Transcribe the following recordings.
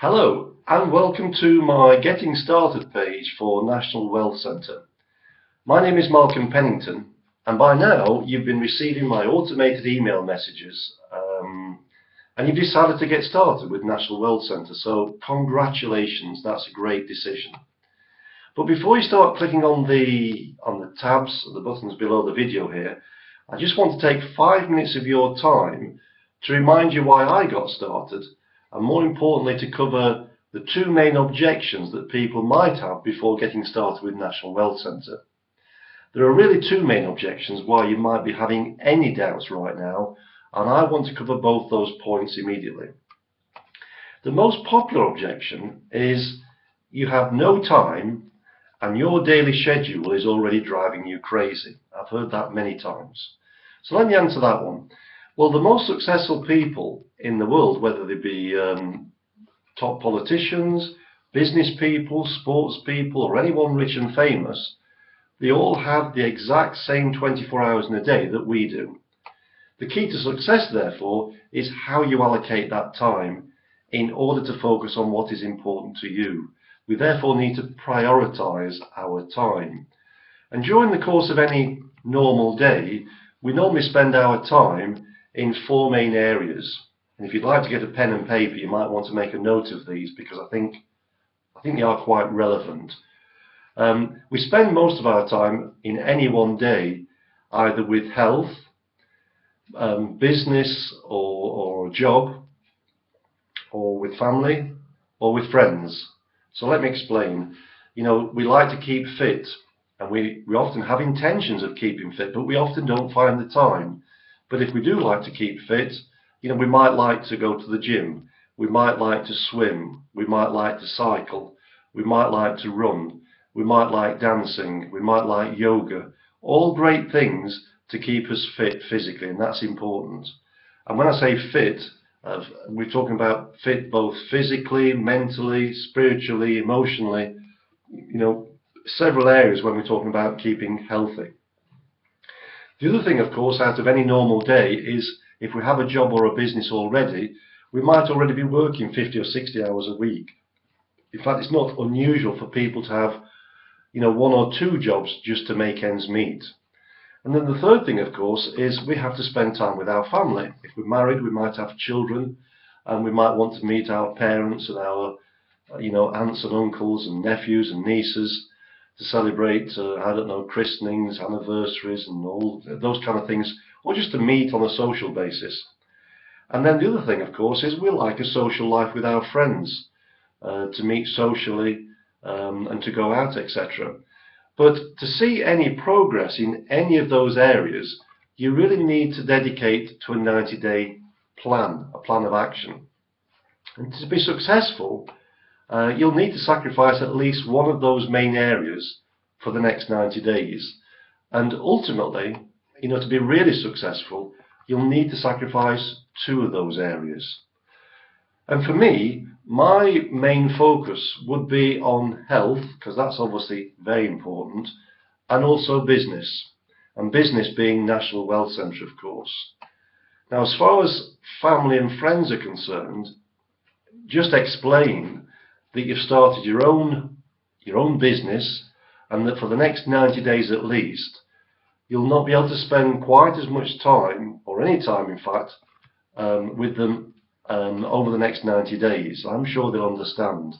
Hello and welcome to my Getting Started page for National Wealth Centre. My name is Malcolm Pennington, and by now you've been receiving my automated email messages and you've decided to get started with National Wealth Centre, so congratulations, that's a great decision. But before you start clicking on the tabs or the buttons below the video here, I just want to take 5 minutes of your time to remind you why I got started, and more importantly to cover the two main objections that people might have before getting started with National Wealth Centre. There are really two main objections why you might be having any doubts right now, and I want to cover both those points immediately. The most popular objection is you have no time and your daily schedule is already driving you crazy. I've heard that many times. So let me answer that one. Well, the most successful people in the world, whether they be top politicians, business people, sports people, or anyone rich and famous, they all have the exact same 24 hours in a day that we do. The key to success, therefore, is how you allocate that time in order to focus on what is important to you. We therefore need to prioritize our time. And during the course of any normal day, we normally spend our time in four main areas. And if you'd like to get a pen and paper, you might want to make a note of these because I think they are quite relevant. We spend most of our time in any one day either with health, business or job, or with family, or with friends. So let me explain. You know, we like to keep fit, and we often have intentions of keeping fit, but we often don't find the time. But if we do like to keep fit, you know, we might like to go to the gym, we might like to swim, we might like to cycle, we might like to run, we might like dancing, we might like yoga. All great things to keep us fit physically, and that's important. And when I say fit, we're talking about fit both physically, mentally, spiritually, emotionally, you know, several areas when we're talking about keeping healthy. The other thing, of course, out of any normal day is if we have a job or a business already, we might already be working 50 or 60 hours a week. In fact, it's not unusual for people to have, you know, one or two jobs just to make ends meet. And then the third thing, of course, is we have to spend time with our family. If we're married, we might have children, and we might want to meet our parents and our, you know, aunts and uncles and nephews and nieces to celebrate, I don't know, christenings, anniversaries, and all those kind of things, or just to meet on a social basis. And then the other thing, of course, is we like a social life with our friends, to meet socially and to go out, etc. But to see any progress in any of those areas, you really need to dedicate to a 90-day plan, a plan of action. And to be successful, you'll need to sacrifice at least one of those main areas for the next 90 days. And ultimately, you know, to be really successful, you'll need to sacrifice two of those areas. And for me, my main focus would be on health, because that's obviously very important, and also business. And business being National Wealth Centre, of course. Now, as far as family and friends are concerned, just explain that you've started your own business, and that for the next 90 days at least, you'll not be able to spend quite as much time, or any time in fact, with them over the next 90 days. I'm sure they'll understand.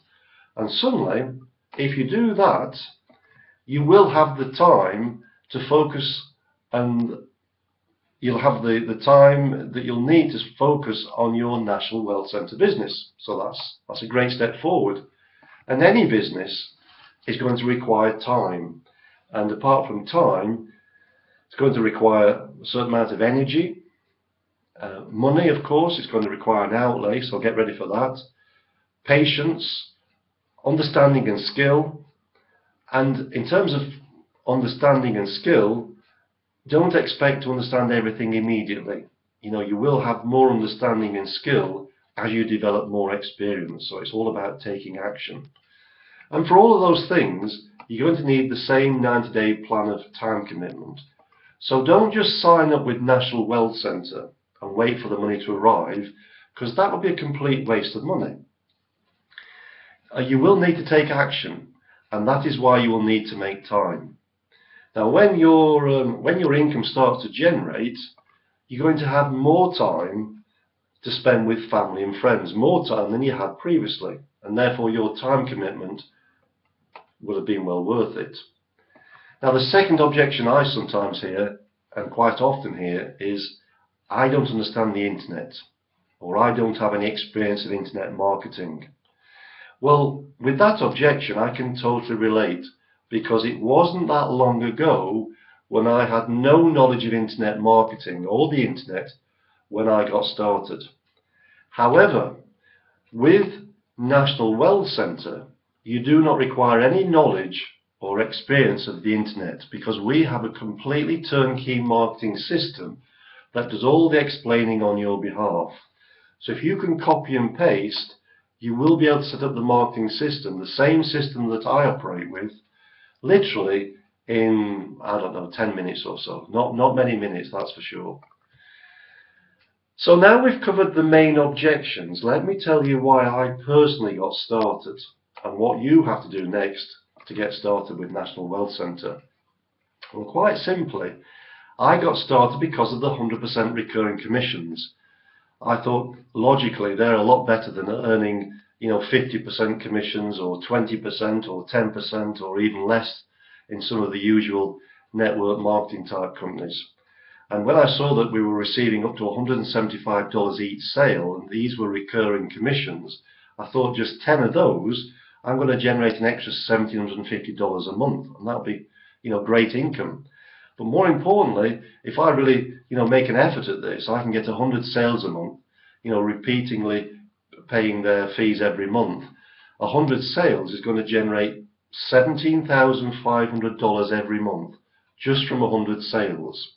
And suddenly, if you do that, you will have the time to focus, and you'll have the time that you'll need to focus on your National Wealth Centre business. So that's a great step forward. And any business is going to require time. And apart from time, it's going to require a certain amount of energy. Money, of course, is going to require an outlay, so get ready for that. Patience, understanding and skill. And in terms of understanding and skill, don't expect to understand everything immediately. You know, you will have more understanding and skill as you develop more experience. So it's all about taking action. And for all of those things, you're going to need the same 90-day plan of time commitment. So don't just sign up with National Wealth Centre and wait for the money to arrive, because that would be a complete waste of money. you will need to take action, and that is why you will need to make time. Now, when your income starts to generate, you're going to have more time to spend with family and friends, more time than you had previously, and therefore your time commitment will have been well worth it. Now, the second objection I sometimes hear, and quite often hear, is I don't understand the internet, or I don't have any experience in internet marketing. Well, with that objection I can totally relate, because it wasn't that long ago when I had no knowledge of internet marketing or the internet when I got started. However, with National Wealth Centre, you do not require any knowledge or experience of the internet, because we have a completely turnkey marketing system that does all the explaining on your behalf. So if you can copy and paste, you will be able to set up the marketing system, the same system that I operate with, literally in, I don't know, 10 minutes or so. Not many minutes, that's for sure. So now we've covered the main objections, let me tell you why I personally got started and what you have to do next to get started with National Wealth Centre. Well, quite simply, I got started because of the 100% recurring commissions. I thought logically they're a lot better than earning 50% commissions or 20% or 10% or even less in some of the usual network marketing type companies. And when I saw that we were receiving up to $175 each sale, and these were recurring commissions, I thought just 10 of those, I'm going to generate an extra $1,750 a month, and that'll be great income. But more importantly, if I really make an effort at this, I can get 100 sales a month, repeatedly paying their fees every month. 100 sales is going to generate $17,500 every month just from 100 sales.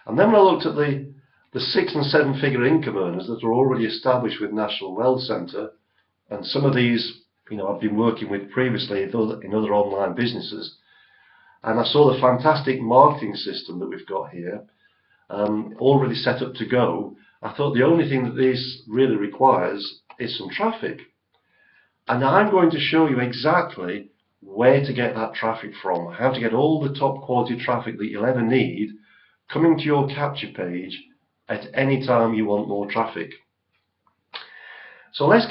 And then when I looked at the 6- and 7-figure income earners that are already established with National Wealth Centre, and some of these I've been working with previously in other online businesses, and I saw the fantastic marketing system that we've got here, already set up to go, I thought the only thing that this really requires is some traffic. And I'm going to show you exactly where to get that traffic from, how to get all the top quality traffic that you'll ever need coming to your capture page at any time you want more traffic. So let's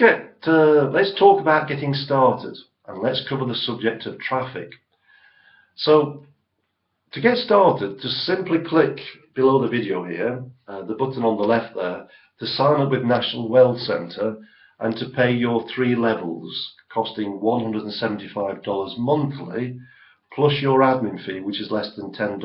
talk about getting started, and let's cover the subject of traffic. So to get started, just simply click below the video here, the button on the left there, to sign up with National Wealth Centre and to pay your 3 levels, costing $175 monthly, plus your admin fee, which is less than $10.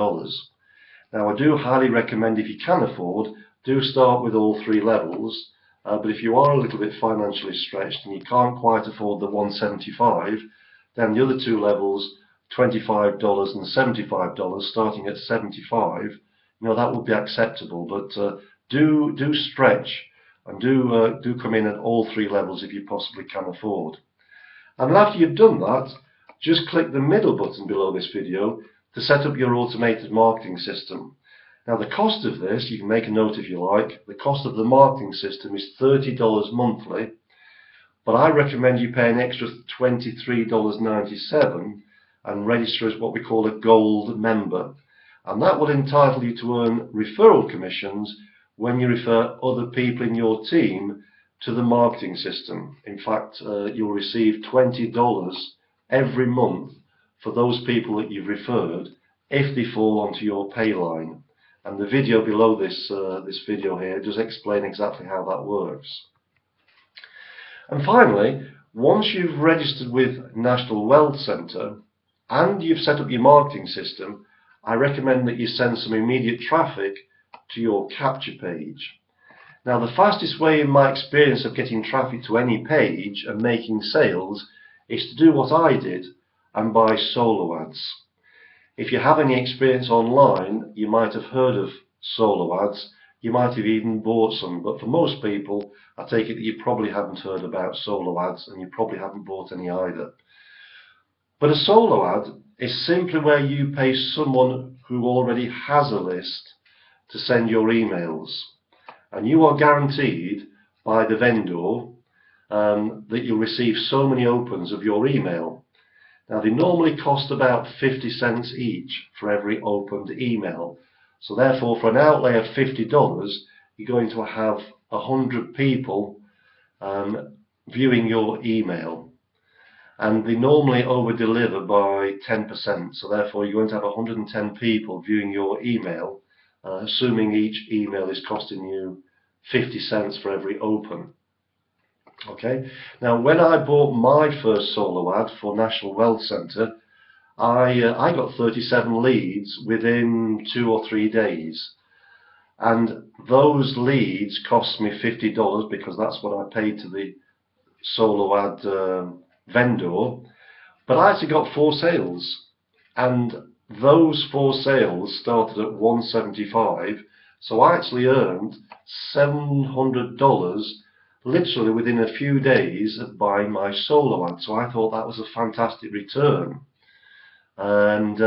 Now, I do highly recommend, if you can afford, do start with all 3 levels. But if you are a little bit financially stretched and you can't quite afford the $175, then the other 2 levels, $25 and $75, starting at $75, that would be acceptable. But do stretch and do come in at all 3 levels if you possibly can afford. And after you've done that, just click the middle button below this video to set up your automated marketing system. Now, the cost of this, you can make a note if you like, the cost of the marketing system is $30 monthly, but I recommend you pay an extra $23.97 and register as what we call a gold member. And that will entitle you to earn referral commissions when you refer other people in your team to the marketing system. In fact, you'll receive $20 every month for those people that you've referred if they fall onto your pay line. And the video below this video here does explain exactly how that works. And finally, once you've registered with National Wealth Centre and you've set up your marketing system, I recommend that you send some immediate traffic to your capture page. Now, the fastest way in my experience of getting traffic to any page and making sales is to do what I did and buy solo ads. If you have any experience online, you might have heard of solo ads. You might have even bought some, but for most people, I take it that you probably haven't heard about solo ads and you probably haven't bought any either. But a solo ad is simply where you pay someone who already has a list to send your emails. And you are guaranteed by the vendor that you'll receive so many opens of your email. Now they normally cost about 50 cents each for every opened email. So therefore, for an outlay of $50, you're going to have 100 people viewing your email. And they normally over-deliver by 10%. So therefore, you're going to have 110 people viewing your email, assuming each email is costing you 50 cents for every open. Okay. Now, when I bought my first solo ad for National Wealth Centre, I got 37 leads within 2 or 3 days, and those leads cost me $50 because that's what I paid to the solo ad vendor. But I actually got 4 sales, and those 4 sales started at $175, so I actually earned $700 literally within a few days of buying my solo ad. So I thought that was a fantastic return, and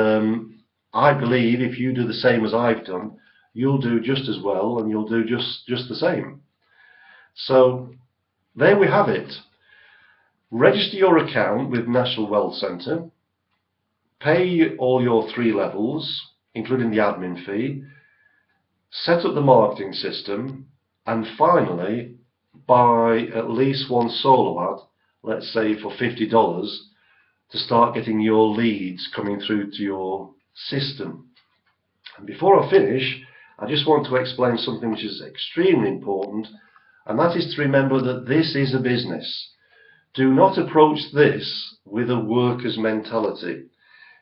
I believe if you do the same as I've done, you'll do just as well, and you'll do just the same. So there we have it. Register your account with National Wealth Centre, pay all your 3 levels, including the admin fee, set up the marketing system, and finally buy at least 1 solo ad, let's say for $50, to start getting your leads coming through to your system. And before I finish, I just want to explain something which is extremely important, and that is to remember that this is a business. Do not approach this with a worker's mentality.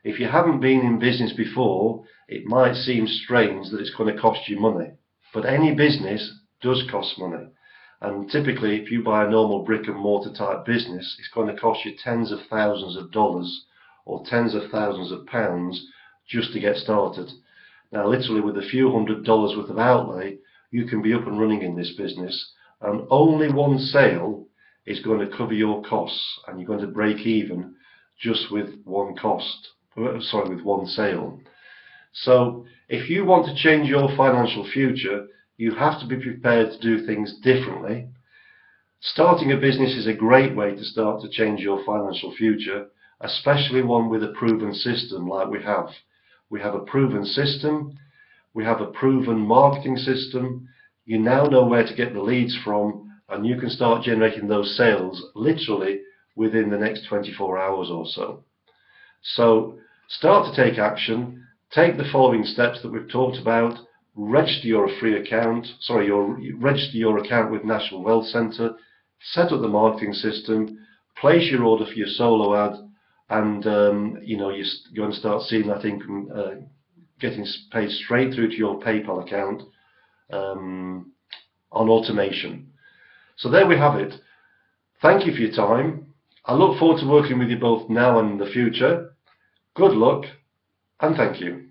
If you haven't been in business before, it might seem strange that it's going to cost you money, but any business does cost money. And typically, if you buy a normal brick and mortar type business, it's going to cost you tens of thousands of dollars or tens of thousands of pounds just to get started. Now, literally with a few $100s worth of outlay, you can be up and running in this business, and only 1 sale is going to cover your costs, and you're going to break even just with 1 with 1 sale. So if you want to change your financial future, you have to be prepared to do things differently. Starting a business is a great way to start to change your financial future, especially one with a proven system like we have. We have a proven system, we have a proven marketing system. You now know where to get the leads from, and you can start generating those sales literally within the next 24 hours or so. So start to take action, take the following steps that we've talked about. Register your register your account with National Wealth Centre, set up the marketing system, place your order for your solo ad, and you're going to start seeing that income getting paid straight through to your PayPal account on automation. So there we have it. Thank you for your time. I look forward to working with you both now and in the future. Good luck, and thank you.